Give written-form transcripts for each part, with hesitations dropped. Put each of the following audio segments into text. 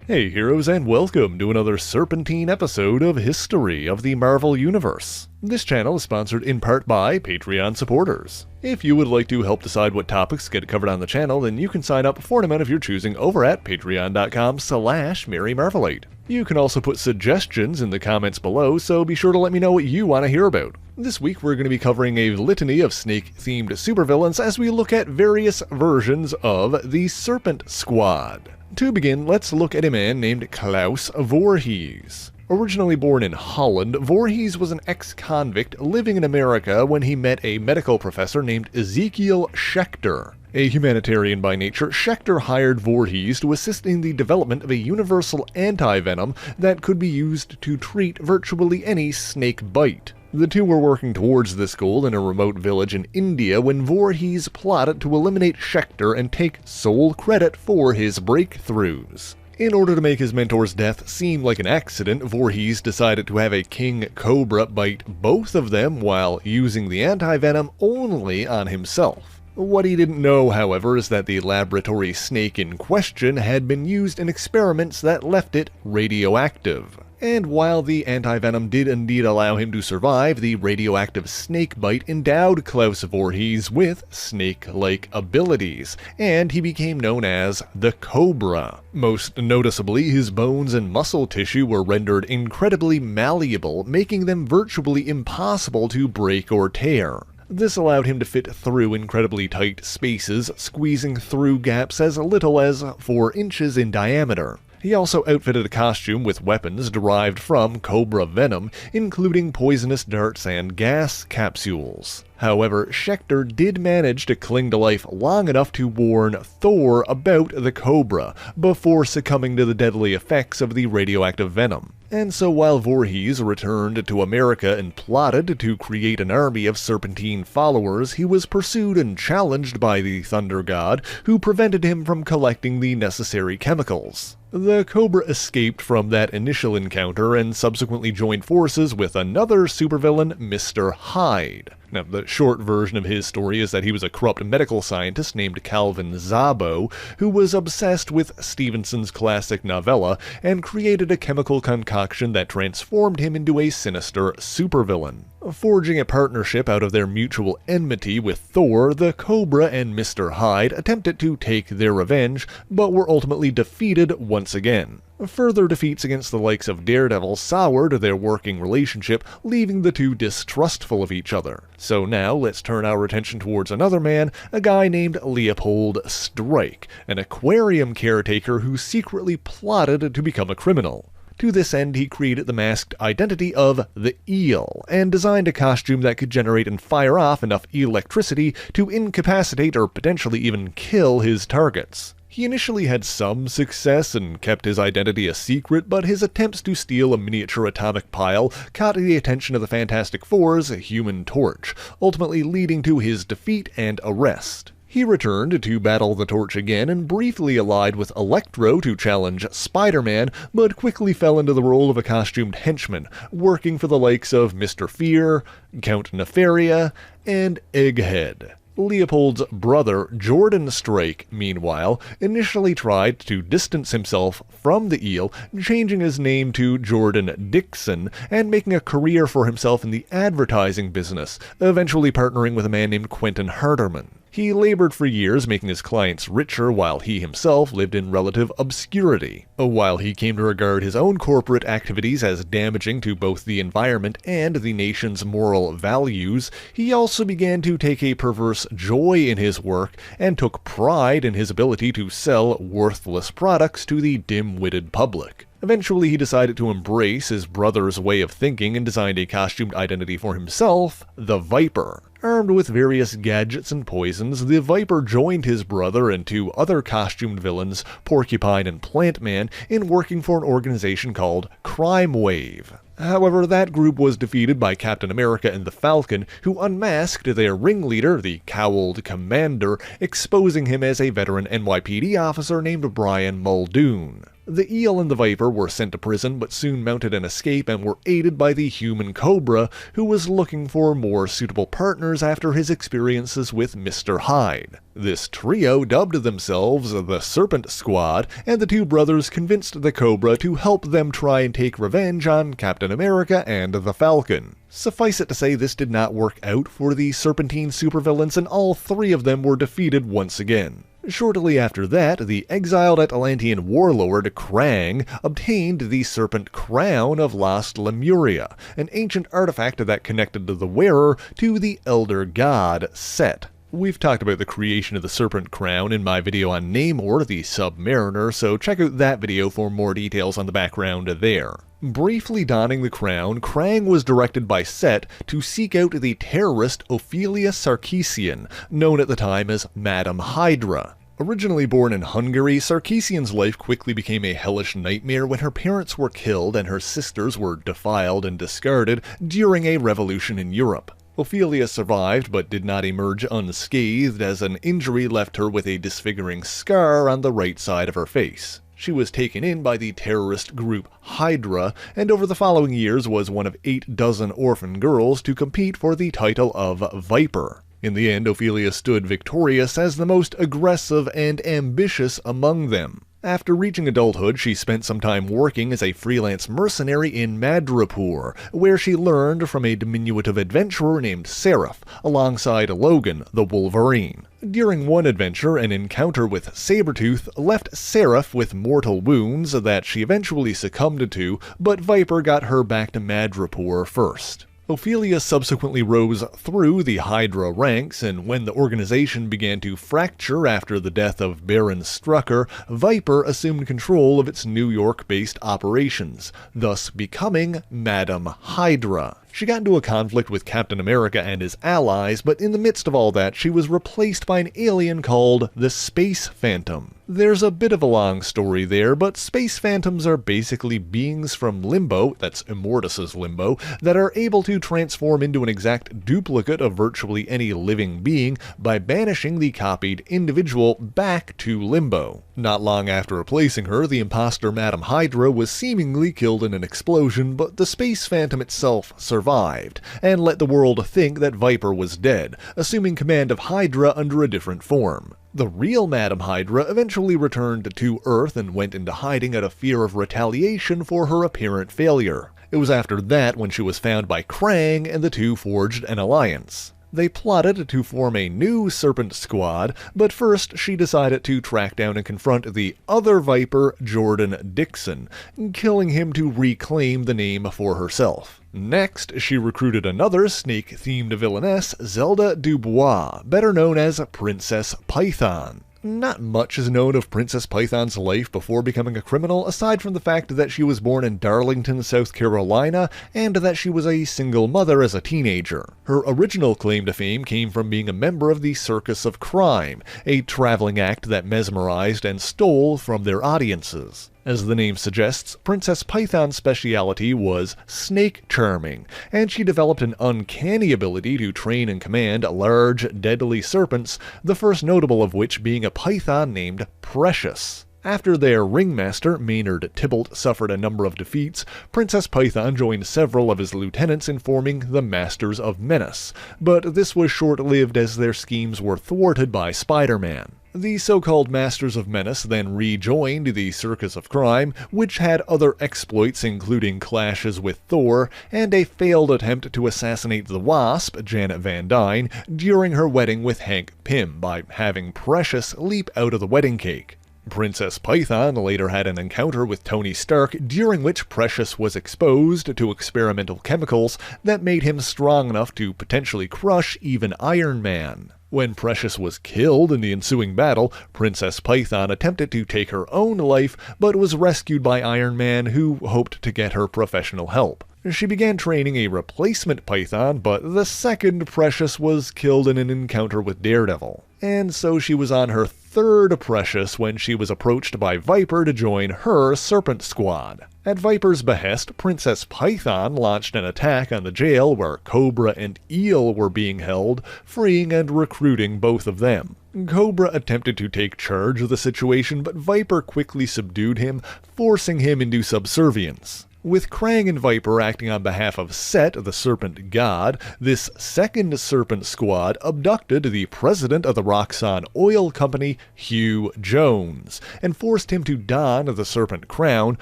Hey heroes, and welcome to another serpentine episode of History of the Marvel Universe. This channel is sponsored in part by Patreon supporters. If you would like to help decide what topics get covered on the channel, then you can sign up for an amount of your choosing over at patreon.com/MaryMarvelite. You can also put suggestions in the comments below, so be sure to let me know what you want to hear about. This week we're going to be covering a litany of snake-themed supervillains as we look at various versions of the Serpent Squad. To begin, let's look at a man named Klaus Voorhees. Originally born in Holland, Voorhees was an ex-convict living in America when he met a medical professor named Ezekiel Schechter. A humanitarian by nature, Schechter hired Voorhees to assist in the development of a universal anti-venom that could be used to treat virtually any snake bite. The two were working towards this goal in a remote village in India when Voorhees plotted to eliminate Schechter and take sole credit for his breakthroughs. In order to make his mentor's death seem like an accident, Voorhees decided to have a king Cobra bite both of them while using the anti-venom only on himself. What he didn't know, however, is that the laboratory snake in question had been used in experiments that left it radioactive. And while the antivenom did indeed allow him to survive, the radioactive snake bite endowed Klaus Voorhees with snake-like abilities, and he became known as the Cobra. Most noticeably, his bones and muscle tissue were rendered incredibly malleable, making them virtually impossible to break or tear. This allowed him to fit through incredibly tight spaces, squeezing through gaps as little as 4 inches in diameter. He also outfitted a costume with weapons derived from Cobra venom, including poisonous darts and gas capsules. However, Schechter did manage to cling to life long enough to warn Thor about the Cobra, before succumbing to the deadly effects of the radioactive venom. And so while Voorhees returned to America and plotted to create an army of Serpentine followers, he was pursued and challenged by the Thunder God, who prevented him from collecting the necessary chemicals. The Cobra escaped from that initial encounter and subsequently joined forces with another supervillain, Mr. Hyde. Now, the short version of his story is that he was a corrupt medical scientist named Calvin Zabo, who was obsessed with Stevenson's classic novella and created a chemical concoction that transformed him into a sinister supervillain. Forging a partnership out of their mutual enmity with Thor, the Cobra and Mr. Hyde attempted to take their revenge, but were ultimately defeated once again. Further defeats against the likes of Daredevil soured their working relationship, leaving the two distrustful of each other. So now let's turn our attention towards another man, a guy named Leopold Strike, an aquarium caretaker who secretly plotted to become a criminal. To this end, he created the masked identity of the Eel, and designed a costume that could generate and fire off enough electricity to incapacitate or potentially even kill his targets. He initially had some success and kept his identity a secret, but his attempts to steal a miniature atomic pile caught the attention of the Fantastic Four's Human Torch, ultimately leading to his defeat and arrest. He returned to battle the Torch again and briefly allied with Electro to challenge Spider-Man, but quickly fell into the role of a costumed henchman, working for the likes of Mr. Fear, Count Nefaria, and Egghead. Leopold's brother, Jordan Strike, meanwhile, initially tried to distance himself from the Eel, changing his name to Jordan Dixon, and making a career for himself in the advertising business, eventually partnering with a man named Quentin Harderman. He labored for years, making his clients richer while he himself lived in relative obscurity. While he came to regard his own corporate activities as damaging to both the environment and the nation's moral values, he also began to take a perverse joy in his work and took pride in his ability to sell worthless products to the dim-witted public. Eventually, he decided to embrace his brother's way of thinking and designed a costumed identity for himself, the Viper. Armed with various gadgets and poisons, the Viper joined his brother and 2 other costumed villains, Porcupine and Plant Man, in working for an organization called Crime Wave. However, that group was defeated by Captain America and the Falcon, who unmasked their ringleader, the Cowled Commander, exposing him as a veteran NYPD officer named Brian Muldoon. The Eel and the Viper were sent to prison but soon mounted an escape and were aided by the human Cobra, who was looking for more suitable partners after his experiences with Mr. Hyde. This trio dubbed themselves the Serpent Squad, and the two brothers convinced the Cobra to help them try and take revenge on Captain America and the Falcon. Suffice it to say, this did not work out for the Serpentine supervillains, and all three of them were defeated once again. Shortly after that, the exiled Atlantean warlord Krang obtained the Serpent Crown of Lost Lemuria, an ancient artifact that connected the wearer to the elder god Set. We've talked about the creation of the Serpent Crown in my video on Namor, the Submariner, so check out that video for more details on the background there. Briefly donning the crown, Krang was directed by Set to seek out the terrorist Ophelia Sarkeesian, known at the time as Madam Hydra. Originally born in Hungary, Sarkeesian's life quickly became a hellish nightmare when her parents were killed and her sisters were defiled and discarded during a revolution in Europe. Ophelia survived but did not emerge unscathed, as an injury left her with a disfiguring scar on the right side of her face. She was taken in by the terrorist group Hydra, and over the following years was one of 8 dozen orphan girls to compete for the title of Viper. In the end, Ophelia stood victorious as the most aggressive and ambitious among them. After reaching adulthood, she spent some time working as a freelance mercenary in Madripoor, where she learned from a diminutive adventurer named Seraph, alongside Logan, the Wolverine. During one adventure, an encounter with Sabretooth left Seraph with mortal wounds that she eventually succumbed to, but Viper got her back to Madripoor first. Ophelia subsequently rose through the Hydra ranks, and when the organization began to fracture after the death of Baron Strucker, Viper assumed control of its New York-based operations, thus becoming Madam Hydra. She got into a conflict with Captain America and his allies, but in the midst of all that, she was replaced by an alien called the Space Phantom. There's a bit of a long story there, but Space Phantoms are basically beings from Limbo, that's Immortus's Limbo, that are able to transform into an exact duplicate of virtually any living being by banishing the copied individual back to Limbo. Not long after replacing her, the imposter Madam Hydra was seemingly killed in an explosion, but the Space Phantom itself survived, and let the world think that Viper was dead, assuming command of Hydra under a different form. The real Madam Hydra eventually returned to Earth and went into hiding out of fear of retaliation for her apparent failure. It was after that when she was found by Krang and the two forged an alliance. They plotted to form a new Serpent Squad, but first she decided to track down and confront the other Viper, Jordan Dixon, killing him to reclaim the name for herself. Next, she recruited another snake-themed villainess, Zelda Dubois, better known as Princess Python. Not much is known of Princess Python's life before becoming a criminal, aside from the fact that she was born in Darlington, South Carolina, and that she was a single mother as a teenager. Her original claim to fame came from being a member of the Circus of Crime, a traveling act that mesmerized and stole from their audiences. As the name suggests, Princess Python's speciality was snake charming, and she developed an uncanny ability to train and command large, deadly serpents, the first notable of which being a python named Precious. After their ringmaster, Maynard Tybalt, suffered a number of defeats, Princess Python joined several of his lieutenants in forming the Masters of Menace, but this was short-lived as their schemes were thwarted by Spider-Man. The so-called Masters of Menace then rejoined the Circus of Crime, which had other exploits including clashes with Thor and a failed attempt to assassinate the Wasp, Janet Van Dyne, during her wedding with Hank Pym by having Precious leap out of the wedding cake. Princess Python later had an encounter with Tony Stark, during which Precious was exposed to experimental chemicals that made him strong enough to potentially crush even Iron Man. When Precious was killed in the ensuing battle, Princess Python attempted to take her own life, but was rescued by Iron Man, who hoped to get her professional help. She began training a replacement Python, but the second Precious was killed in an encounter with Daredevil. And so she was on her third Precious when she was approached by Viper to join her Serpent Squad. At Viper's behest, Princess Python launched an attack on the jail where Cobra and Eel were being held, freeing and recruiting both of them. Cobra attempted to take charge of the situation, but Viper quickly subdued him, forcing him into subservience. With Krang and Viper acting on behalf of Set, the Serpent God, this second Serpent Squad abducted the president of the Roxxon Oil Company, Hugh Jones, and forced him to don the Serpent Crown,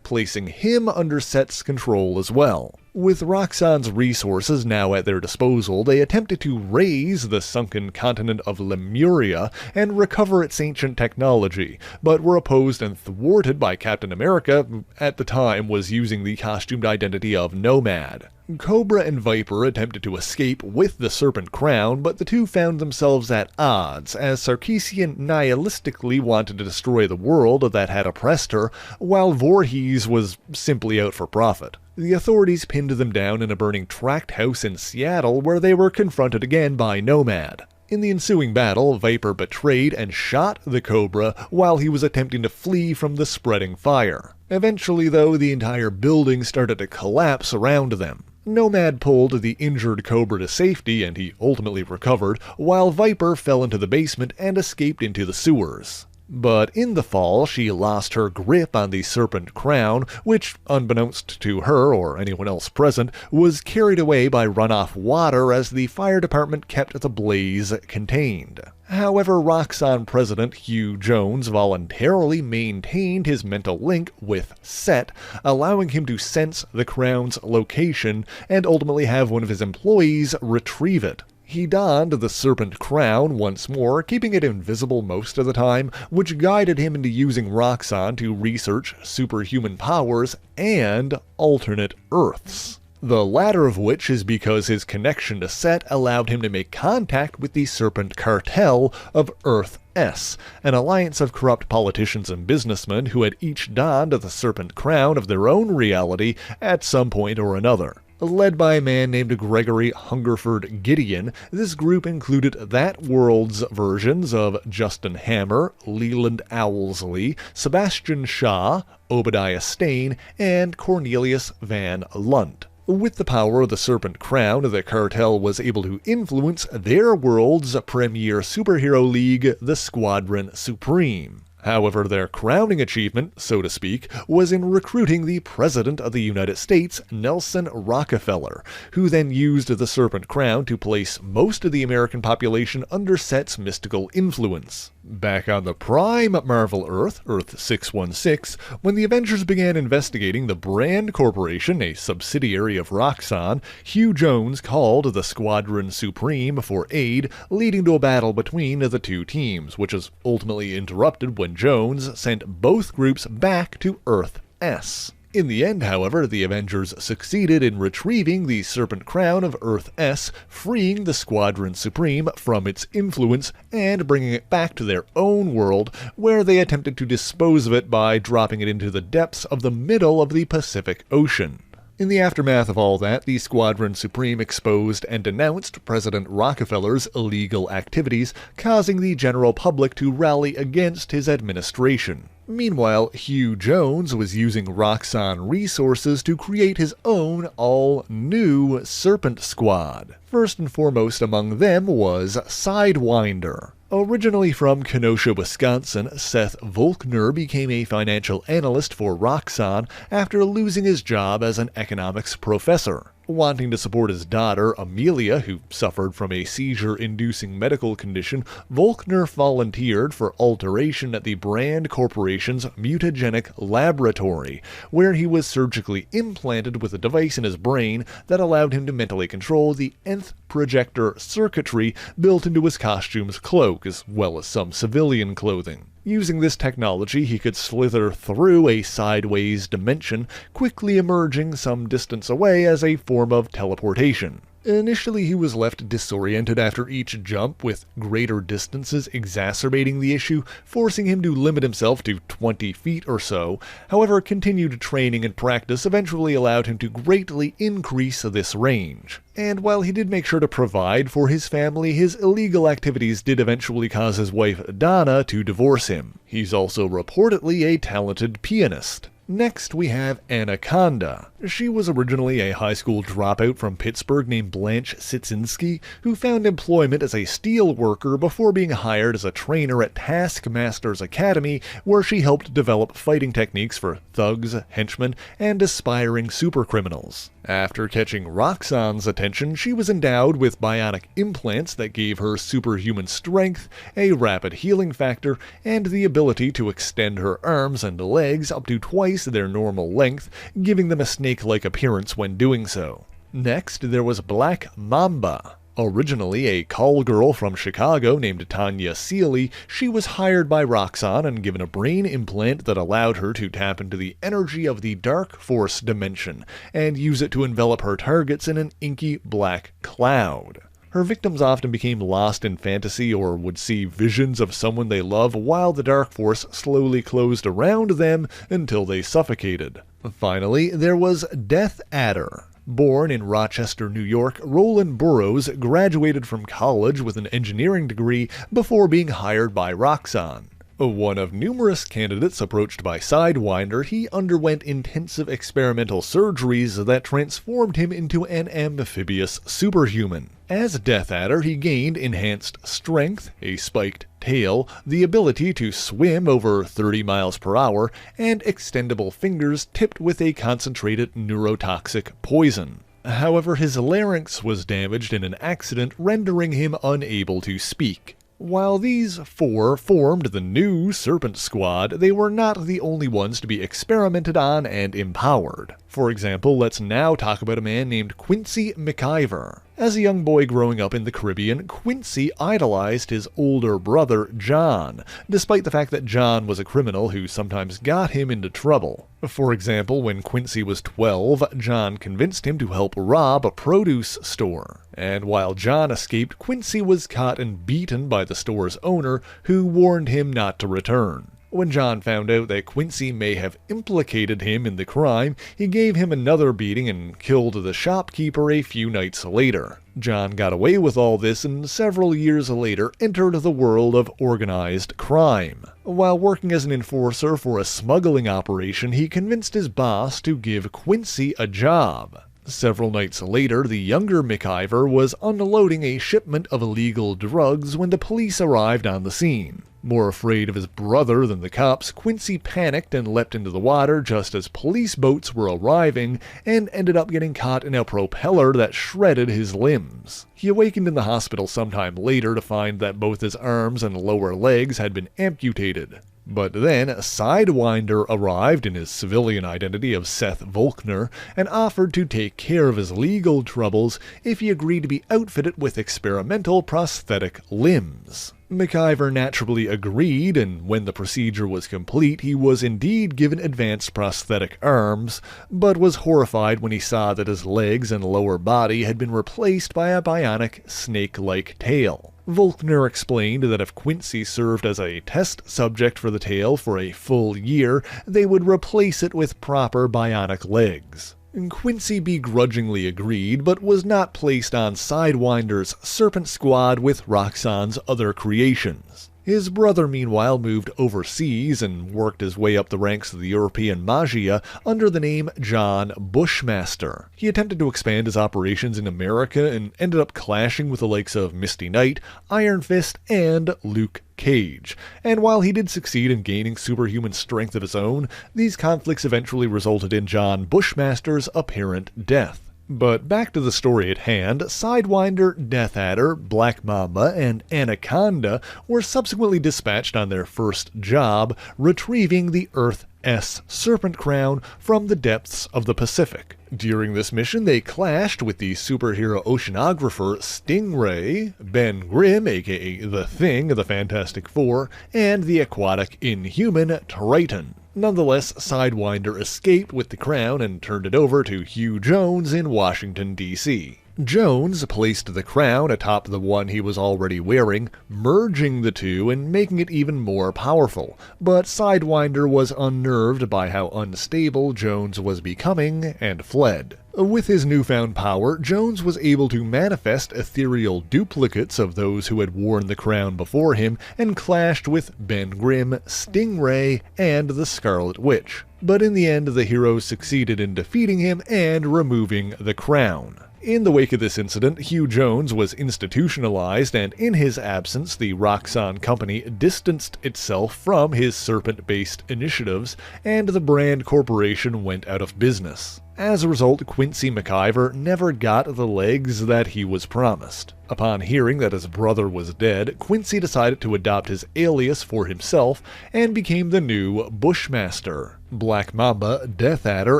placing him under Set's control as well. With Roxxon's resources now at their disposal, they attempted to raise the sunken continent of Lemuria and recover its ancient technology, but were opposed and thwarted by Captain America, who at the time was using the costumed identity of Nomad. Cobra and Viper attempted to escape with the Serpent Crown, but the two found themselves at odds, as Sarkisian nihilistically wanted to destroy the world that had oppressed her, while Voorhees was simply out for profit. The authorities pinned them down in a burning tract house in Seattle, where they were confronted again by Nomad. In the ensuing battle, Viper betrayed and shot the Cobra while he was attempting to flee from the spreading fire. Eventually, though, the entire building started to collapse around them. Nomad pulled the injured Cobra to safety, and he ultimately recovered, while Viper fell into the basement and escaped into the sewers. But in the fall, she lost her grip on the Serpent Crown, which, unbeknownst to her or anyone else present, was carried away by runoff water as the fire department kept the blaze contained. However, Roxxon President Hugh Jones voluntarily maintained his mental link with Set, allowing him to sense the crown's location and ultimately have one of his employees retrieve it. He donned the Serpent Crown once more, keeping it invisible most of the time, which guided him into using Roxxon to research superhuman powers and alternate Earths. The latter of which is because his connection to Set allowed him to make contact with the Serpent Cartel of Earth S, an alliance of corrupt politicians and businessmen who had each donned the Serpent Crown of their own reality at some point or another. Led by a man named Gregory Hungerford Gideon, this group included that world's versions of Justin Hammer, Leland Owlsley, Sebastian Shaw, Obadiah Stane, and Cornelius Van Lunt. With the power of the Serpent Crown, the cartel was able to influence their world's premier superhero league, the Squadron Supreme. However, their crowning achievement, so to speak, was in recruiting the President of the United States, Nelson Rockefeller, who then used the Serpent Crown to place most of the American population under Set's mystical influence. Back on the prime Marvel Earth, Earth 616, when the Avengers began investigating the Brand Corporation, a subsidiary of Roxxon, Hugh Jones called the Squadron Supreme for aid, leading to a battle between the two teams, which was ultimately interrupted when Jones sent both groups back to Earth S. In the end, however, the Avengers succeeded in retrieving the Serpent Crown of Earth S, freeing the Squadron Supreme from its influence and bringing it back to their own world, where they attempted to dispose of it by dropping it into the depths of the middle of the Pacific Ocean. In the aftermath of all that, the Squadron Supreme exposed and denounced President Rockefeller's illegal activities, causing the general public to rally against his administration. Meanwhile, Hugh Jones was using Roxxon resources to create his own all-new Serpent Squad. First and foremost among them was Sidewinder. Originally from Kenosha, Wisconsin, Seth Volkner became a financial analyst for Roxxon after losing his job as an economics professor. Wanting to support his daughter, Amelia, who suffered from a seizure-inducing medical condition, Volkner volunteered for alteration at the Brand Corporation's mutagenic laboratory, where he was surgically implanted with a device in his brain that allowed him to mentally control the nth projector circuitry built into his costume's cloak, as well as some civilian clothing. Using this technology, he could slither through a sideways dimension, quickly emerging some distance away as a form of teleportation. Initially, he was left disoriented after each jump, with greater distances exacerbating the issue, forcing him to limit himself to 20 feet or so. However, continued training and practice eventually allowed him to greatly increase this range. And while he did make sure to provide for his family, his illegal activities did eventually cause his wife Donna to divorce him. He's also reportedly a talented pianist. Next, we have Anaconda. She was originally a high school dropout from Pittsburgh named Blanche Sitsinski, who found employment as a steel worker before being hired as a trainer at Taskmaster's Academy, where she helped develop fighting techniques for thugs, henchmen, and aspiring supercriminals. After catching Roxxon's attention, she was endowed with bionic implants that gave her superhuman strength, a rapid healing factor, and the ability to extend her arms and legs up to twice their normal length, giving them a snake-like appearance when doing so. Next, there was Black Mamba. Originally a call girl from Chicago named Tanya Seeley, she was hired by Roxxon and given a brain implant that allowed her to tap into the energy of the Dark Force dimension and use it to envelop her targets in an inky black cloud. Her victims often became lost in fantasy or would see visions of someone they love while the Dark Force slowly closed around them until they suffocated. Finally, there was Death Adder. Born in Rochester, New York, Roland Burroughs graduated from college with an engineering degree before being hired by Roxxon. One of numerous candidates approached by Sidewinder, he underwent intensive experimental surgeries that transformed him into an amphibious superhuman. As Death Adder, he gained enhanced strength, a spiked tail, the ability to swim over 30 miles per hour, and extendable fingers tipped with a concentrated neurotoxic poison. However, his larynx was damaged in an accident, rendering him unable to speak. While these four formed the new Serpent Squad, they were not the only ones to be experimented on and empowered. For example, let's now talk about a man named Quincy McIver. As a young boy growing up in the Caribbean, Quincy idolized his older brother, John, despite the fact that John was a criminal who sometimes got him into trouble. For example, when Quincy was 12, John convinced him to help rob a produce store. And while John escaped, Quincy was caught and beaten by the store's owner, who warned him not to return. When John found out that Quincy may have implicated him in the crime, he gave him another beating and killed the shopkeeper a few nights later. John got away with all this and several years later entered the world of organized crime. While working as an enforcer for a smuggling operation, he convinced his boss to give Quincy a job. Several nights later, the younger McIver was unloading a shipment of illegal drugs when the police arrived on the scene. More afraid of his brother than the cops, Quincy panicked and leapt into the water just as police boats were arriving, and ended up getting caught in a propeller that shredded his limbs. He awakened in the hospital sometime later to find that both his arms and lower legs had been amputated. But then, Sidewinder arrived in his civilian identity of Seth Volkner and offered to take care of his legal troubles if he agreed to be outfitted with experimental prosthetic limbs. McIver naturally agreed, and when the procedure was complete, he was indeed given advanced prosthetic arms, but was horrified when he saw that his legs and lower body had been replaced by a bionic snake-like tail. Volkner explained that if Quincy served as a test subject for the tail for a full year, they would replace it with proper bionic legs. Quincy begrudgingly agreed, but was not placed on Sidewinder's Serpent Squad with Roxxon's other creations. His brother, meanwhile, moved overseas and worked his way up the ranks of the European Mafia under the name John Bushmaster. He attempted to expand his operations in America and ended up clashing with the likes of Misty Knight, Iron Fist, and Luke Cage. And while he did succeed in gaining superhuman strength of his own, these conflicts eventually resulted in John Bushmaster's apparent death. But back to the story at hand, Sidewinder, Death Adder, Black Mamba, and Anaconda were subsequently dispatched on their first job, retrieving the Earth-S Serpent Crown from the depths of the Pacific. During this mission, they clashed with the superhero oceanographer Stingray, Ben Grimm, aka The Thing of the Fantastic Four, and the aquatic Inhuman Triton. Nonetheless, Sidewinder escaped with the crown and turned it over to Hugh Jones in Washington, D.C. Jones placed the crown atop the one he was already wearing, merging the two and making it even more powerful, but Sidewinder was unnerved by how unstable Jones was becoming and fled. With his newfound power, Jones was able to manifest ethereal duplicates of those who had worn the crown before him and clashed with Ben Grimm, Stingray, and the Scarlet Witch. but in the end the heroes succeeded in defeating him and removing the crown. In the wake of this incident, Hugh Jones was institutionalized, and in his absence, the Roxxon company distanced itself from his serpent-based initiatives, and the brand corporation went out of business. As a result, Quincy McIver never got the legs that he was promised. Upon hearing that his brother was dead, Quincy decided to adopt his alias for himself and became the new Bushmaster. Black Mamba, Death Adder,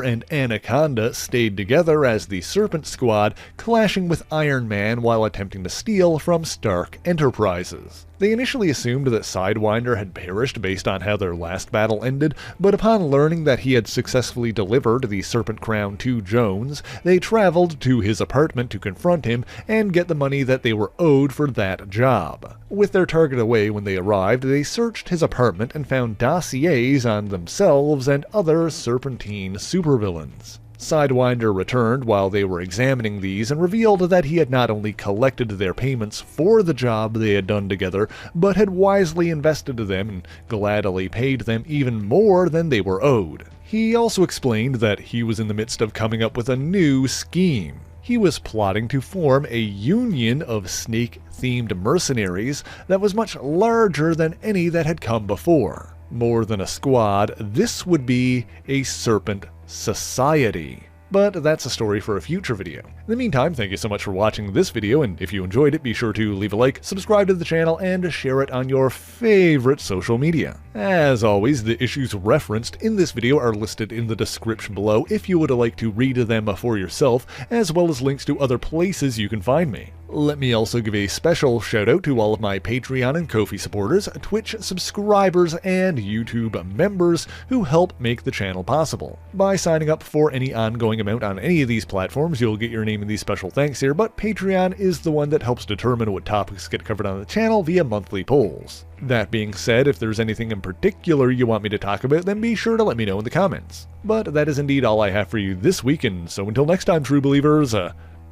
and Anaconda stayed together as the Serpent Squad, clashing with Iron Man while attempting to steal from Stark Enterprises. They initially assumed that Sidewinder had perished based on how their last battle ended, but upon learning that he had successfully delivered the Serpent Crown to Jones, they traveled to his apartment to confront him and get the money that they were owed for that job. With their target away when they arrived, they searched his apartment and found dossiers on themselves and other Serpentine supervillains. Sidewinder returned while they were examining these and revealed that he had not only collected their payments for the job they had done together, but had wisely invested them and gladly paid them even more than they were owed. He also explained that he was in the midst of coming up with a new scheme. He was plotting to form a union of snake-themed mercenaries that was much larger than any that had come before. More than a squad, this would be a Serpent Society. But that's a story for a future video. In the meantime, thank you so much for watching this video, and if you enjoyed it, be sure to leave a like, subscribe to the channel, and share it on your favorite social media. As always, the issues referenced in this video are listed in the description below if you would like to read them for yourself, as well as links to other places you can find me. Let me also give a special shout out to all of my Patreon and Ko-fi supporters, Twitch subscribers, and YouTube members who help make the channel possible. By signing up for any ongoing amount on any of these platforms, you'll get your name in these special thanks here, but Patreon is the one that helps determine what topics get covered on the channel via monthly polls. That being said, if there's anything in particular you want me to talk about, then be sure to let me know in the comments. But that is indeed all I have for you this week, and so until next time, true believers,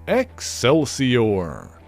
Excelsior!